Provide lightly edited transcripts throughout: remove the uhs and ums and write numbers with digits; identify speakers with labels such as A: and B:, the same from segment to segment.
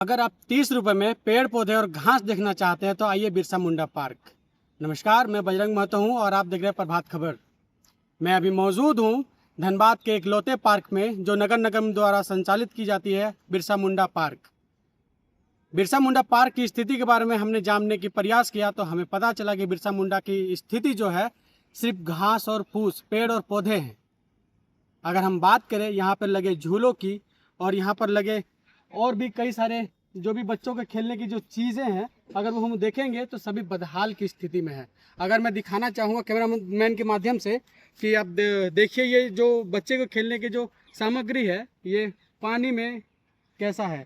A: अगर आप 30 रुपए में पेड़ पौधे और घास देखना चाहते हैं तो आइए बिरसा मुंडा पार्क। नमस्कार, मैं बजरंग महतो हूं और आप देख रहे हैं प्रभात खबर। मैं अभी मौजूद हूं धनबाद के इकलौते पार्क में जो नगर निगम द्वारा संचालित की जाती है, बिरसा मुंडा पार्क। बिरसा मुंडा पार्क की स्थिति के बारे में हमने जानने की प्रयास किया तो हमें पता चला कि बिरसा मुंडा की स्थिति जो है सिर्फ घास और फूस, पेड़ और पौधे हैं। अगर हम बात करें यहाँ पर लगे झूलों की और यहाँ पर लगे और भी कई सारे जो भी बच्चों के खेलने की जो चीज़ें हैं, अगर वो हम देखेंगे तो सभी बदहाल की स्थिति में है। अगर मैं दिखाना चाहूँगा कैमरामैन के माध्यम से कि आप देखिए ये जो बच्चे को खेलने की जो सामग्री है ये पानी में कैसा है,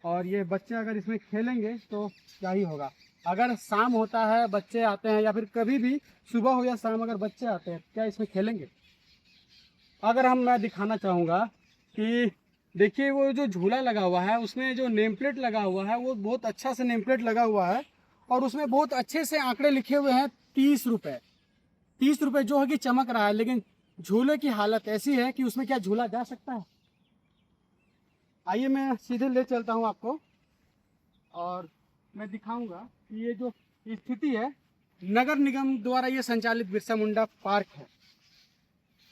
A: और ये बच्चे अगर इसमें खेलेंगे तो क्या ही होगा। अगर शाम होता है, बच्चे आते हैं, या फिर कभी भी सुबह हो या शाम अगर बच्चे आते हैं, क्या इसमें खेलेंगे? अगर मैं दिखाना चाहूँगा कि देखिए वो जो झूला लगा हुआ है उसमें जो नेम प्लेट लगा हुआ है वो बहुत अच्छा से नेम प्लेट लगा हुआ है और उसमें बहुत अच्छे से आंकड़े लिखे हुए हैं 30 रुपये। 30 रुपये जो है कि चमक रहा है, लेकिन झूले की हालत ऐसी है कि उसमें क्या झूला जा सकता है? आइए मैं सीधे ले चलता हूँ आपको और मैं दिखाऊंगा कि ये जो स्थिति है, नगर निगम द्वारा ये संचालित बिरसा मुंडा पार्क है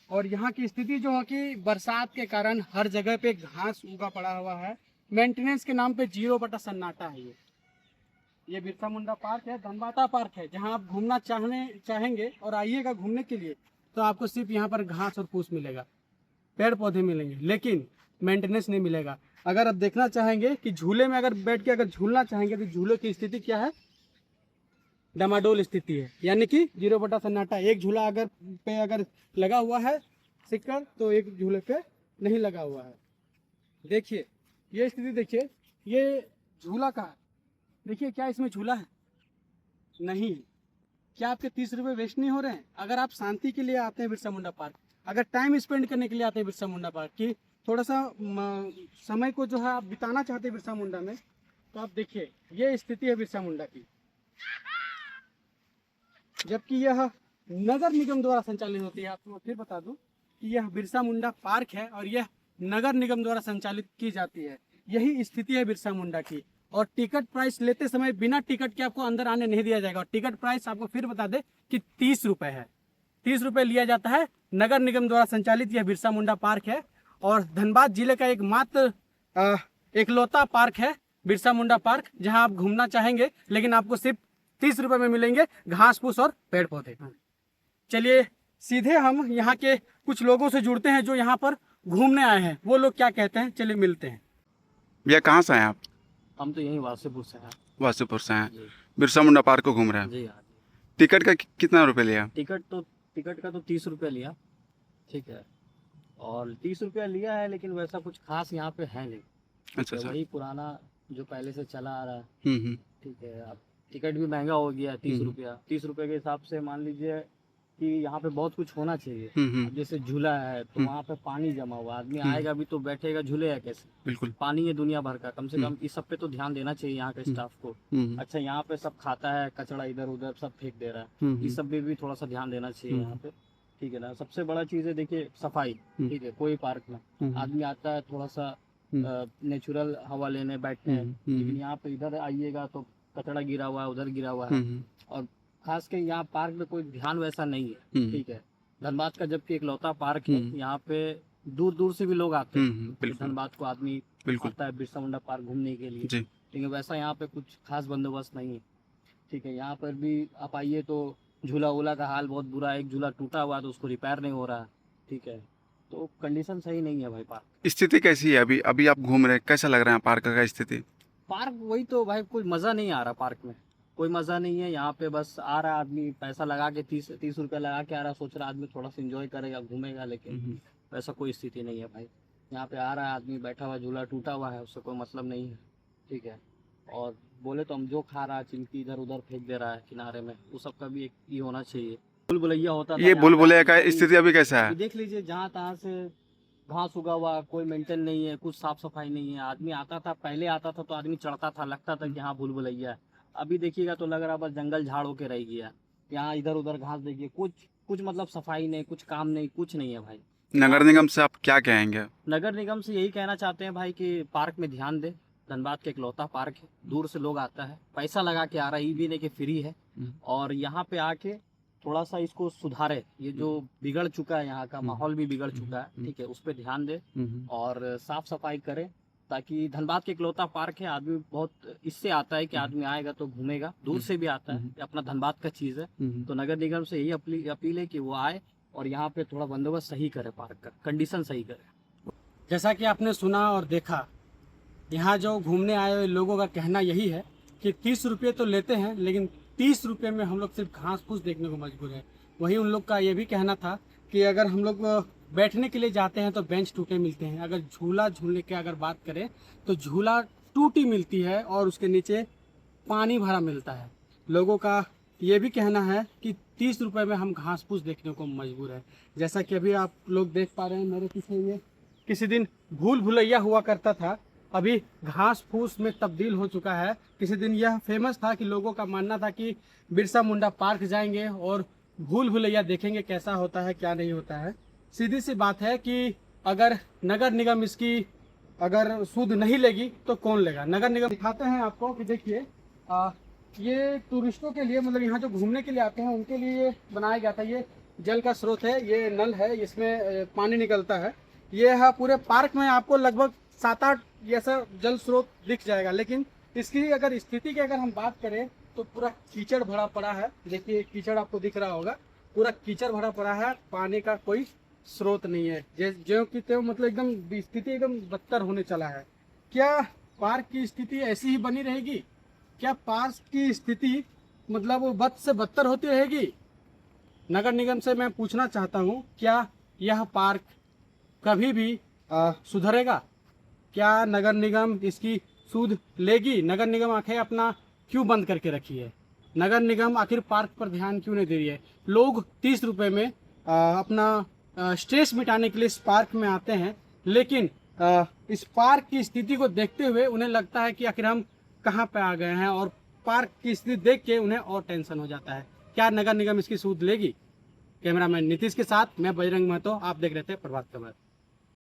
A: और यहाँ की स्थिति जो है कि बरसात के कारण हर जगह पे घास उगा पड़ा हुआ है। मेंटेनेंस के नाम पे 0 सन्नाटा है। ये बिरसा मुंडा पार्क है, धनबाता पार्क है, जहाँ आप घूमना चाहेंगे और आइएगा घूमने के लिए तो आपको सिर्फ यहाँ पर घास और फूस मिलेगा, पेड़ पौधे मिलेंगे, लेकिन मेंटेनेंस नहीं मिलेगा। अगर आप देखना चाहेंगे कि झूले में अगर बैठ के अगर झूलना चाहेंगे तो झूले की स्थिति क्या है? डमाडोल स्थिति है, यानी कि 0 सन्नाटा। एक झूला अगर लगा हुआ है सिक्कर तो एक झूले पे नहीं लगा हुआ है। देखिए ये स्थिति, देखिए ये झूला का है, देखिए क्या इसमें झूला है? नहीं। क्या आपके 30 रुपये वेस्ट नहीं हो रहे हैं? अगर आप शांति के लिए आते हैं बिरसा मुंडा पार्क, अगर टाइम स्पेंड करने के लिए आते हैं बिरसा मुंडा पार्क की थोड़ा सा समय को जो है आप बिताना चाहते हैं बिरसा मुंडा में, तो आप देखिए ये स्थिति है बिरसा मुंडा की। जबकि यह नगर निगम द्वारा संचालित होती है। आपको फिर बता दूं कि यह बिरसा मुंडा पार्क है और यह नगर निगम द्वारा संचालित की जाती है। यही स्थिति है बिरसा मुंडा की। और टिकट प्राइस लेते समय बिना टिकट के आपको अंदर आने नहीं दिया जाएगा। और टिकट प्राइस आपको फिर बता दे कि 30 रुपये है। 30 रुपये लिया जाता है। नगर निगम द्वारा संचालित यह बिरसा मुंडा पार्क है और धनबाद जिले का एकमात्र इकलौता पार्क है बिरसा मुंडा पार्क, जहाँ आप घूमना चाहेंगे लेकिन आपको सिर्फ 30 रुपये में मिलेंगे घास फूस और पेड़ पौधे। चलिए सीधे हम यहाँ के कुछ लोगों से जुड़ते हैं जो यहाँ पर घूमने आए हैं, वो लोग क्या कहते हैं, चलिए मिलते हैं।
B: भैया कहाँ से हैं आप?
C: हम तो यहीं वासेपुर से हैं।
B: वासेपुर से हैं, बिरसा मुंडा पार्क को घूम रहे हैं।
C: जी हाँ।
B: टिकट का कितना रुपए लिया?
C: टिकट का तो 30 रुपये लिया, ठीक है। और 30 रुपया लिया है, लेकिन वैसा कुछ खास यहाँ पे है नहीं।
B: अच्छा अच्छा।
C: वही पुराना जो पहले से चला आ रहा है,
B: हम्म।
C: ठीक है। अब टिकट भी महंगा हो गया है, 30 रुपया। 30 रुपये के हिसाब से मान लीजिए कि यहाँ पे बहुत कुछ होना चाहिए। अब जैसे झूला है तो वहाँ पे पानी जमा हुआ, आदमी आएगा भी तो बैठेगा, झूलेगा कैसे?
B: बिल्कुल।
C: पानी है दुनिया भर का, कम से कम इस सब पे तो ध्यान देना चाहिए यहाँ के स्टाफ को। अच्छा, यहाँ पे सब खाता है, कचरा इधर उधर सब फेंक दे रहा है, इस सब पे भी थोड़ा सा ध्यान देना चाहिए यहाँ पे, ठीक है ना। सबसे बड़ा चीज़ है देखिए सफाई, ठीक है। कोई पार्क में आदमी आता है थोड़ा सा नेचुरल हवा लेने बैठने, लेकिन यहाँ पे इधर आइएगा तो कचरा गिरा हुआ है, उधर गिरा हुआ है, और खास के यहाँ पार्क में कोई ध्यान वैसा नहीं है, ठीक है। धनबाद का जबकि इकलौता पार्क है, यहाँ पे दूर दूर से भी लोग आते हैं। धनबाद को आदमी आता है बिरसा मुंडा पार्क घूमने के लिए, लेकिन वैसा यहाँ पे कुछ खास बंदोबस्त नहीं है, ठीक है। यहाँ पर भी आप आइए तो झूला वूला का हाल बहुत बुरा है। एक झूला टूटा हुआ है तो उसको रिपेयर नहीं हो रहा है, ठीक है। तो कंडीशन सही नहीं है भाई पार्क।
B: स्थिति कैसी है अभी? अभी आप घूम रहे हैं, कैसा लग रहा है पार्क का स्थिति?
C: पार्क वही तो भाई, कोई मज़ा नहीं आ रहा पार्क में, कोई मज़ा नहीं है। यहाँ पे बस आ रहा आदमी, पैसा लगा के 30 रुपया लगा के आ रहा, सोच रहा आदमी थोड़ा सा एंजॉय करेगा, घूमेगा, लेकिन वैसा कोई स्थिति नहीं है भाई। यहाँ पे आ रहा है आदमी, बैठा हुआ, झूला टूटा हुआ है, उससे कोई मतलब नहीं है, ठीक है। और बोले तो हम जो खा रहा है चिमकी इधर उधर फेंक दे रहा है किनारे में, वो सब का भी एक ये होना चाहिए। भूलभुलैया होता था,
B: ये भूलभुलैया का स्थिति अभी कैसा है?
C: देख लीजिए, जहाँ तहाँ से घास उगा हुआ, कोई मेंटेन नहीं है, कुछ साफ सफाई नहीं है। आदमी आता था, पहले आता था तो आदमी चढ़ता था, लगता था कि हाँ भूलभुलैया है। अभी देखिएगा तो लग रहा बस जंगल झाड़ होके रह गया। यहाँ इधर उधर घास देखिए, कुछ मतलब सफाई नहीं, कुछ काम नहीं, कुछ नहीं है भाई।
B: नगर निगम से आप क्या कहेंगे?
C: नगर निगम से यही कहना चाहते हैं भाई कि पार्क में ध्यान दे, धनबाद का इकलौता पार्क है, दूर से लोग आता है, पैसा लगा के आ रहा है, ये भी नहीं कि फ्री है। और यहाँ पे आके थोड़ा सा इसको सुधारे, ये जो बिगड़ चुका है यहाँ का माहौल भी बिगड़ चुका है, ठीक है, उस पर ध्यान दे और साफ सफाई करे, ताकि धनबाद के इकलौता पार्क है, आदमी बहुत इससे आता है कि आदमी आएगा तो घूमेगा, दूर से भी आता है, ये अपना धनबाद का चीज है। तो नगर निगम से यही अपील है कि वो आए और यहाँ पे थोड़ा बंदोबस्त सही करे, पार्क का कंडीशन सही करे।
A: जैसा कि आपने सुना और देखा, यहाँ जो घूमने आए हुए लोगों का कहना यही है कि 30 रुपये तो लेते हैं, लेकिन 30 रुपये में हम लोग सिर्फ घास फूस देखने को मजबूर है। वहीं उन लोग का ये भी कहना था कि अगर हम लोग बैठने के लिए जाते हैं तो बेंच टूटे मिलते हैं, अगर झूला झूलने की अगर बात करें तो झूला टूटी मिलती है और उसके नीचे पानी भरा मिलता है। लोगों का ये भी कहना है कि 30 रुपये में हम घास फूस देखने को मजबूर है। जैसा कि अभी आप लोग देख पा रहे हैं मेरे पीछे, ये किसी दिन भूल भुलैया हुआ करता था, अभी घास फूस में तब्दील हो चुका है। किसी दिन यह फेमस था कि लोगों का मानना था कि बिरसा मुंडा पार्क जाएंगे और भूल भुलैया देखेंगे कैसा होता है क्या नहीं होता है। सीधी सी बात है कि अगर नगर निगम इसकी अगर सूद नहीं लेगी तो कौन लेगा। नगर निगम दिखाते हैं आपको कि देखिए ये टूरिस्टों के लिए, मतलब यहाँ जो घूमने के लिए आते हैं उनके लिए बनाया गया था। ये जल का स्रोत है, ये नल है, इसमें पानी निकलता है। ये है पूरे पार्क में आपको लगभग 7-8 ऐसा जल स्रोत दिख जाएगा, लेकिन इसकी अगर स्थिति की अगर हम बात करें तो पूरा कीचड़ भरा पड़ा है। देखिए कीचड़ आपको दिख रहा होगा, पूरा कीचड़ भरा पड़ा है, पानी का कोई स्रोत नहीं है। जो कि तो मतलब एकदम स्थिति एकदम बदतर होने चला है। क्या पार्क की स्थिति ऐसी ही बनी रहेगी? क्या पार्क की स्थिति मतलब वो बद से बदतर होती रहेगी? नगर निगम से मैं पूछना चाहता हूँ, क्या यह पार्क कभी भी सुधरेगा? क्या नगर निगम इसकी सूद लेगी? नगर निगम आखिर अपना क्यों बंद करके रखी है? नगर निगम आखिर पार्क पर ध्यान क्यों नहीं दे रही है? लोग 30 रुपये में अपना स्ट्रेस मिटाने के लिए इस पार्क में आते हैं, लेकिन इस पार्क की स्थिति को देखते हुए उन्हें लगता है कि आखिर हम कहाँ पे आ गए हैं, और पार्क की स्थिति देख के उन्हें और टेंशन हो जाता है। क्या नगर निगम इसकी सूद लेगी? कैमरामैन नीतीश के साथ मैं बजरंग महतो, आप देख रहे थे प्रभात खबर।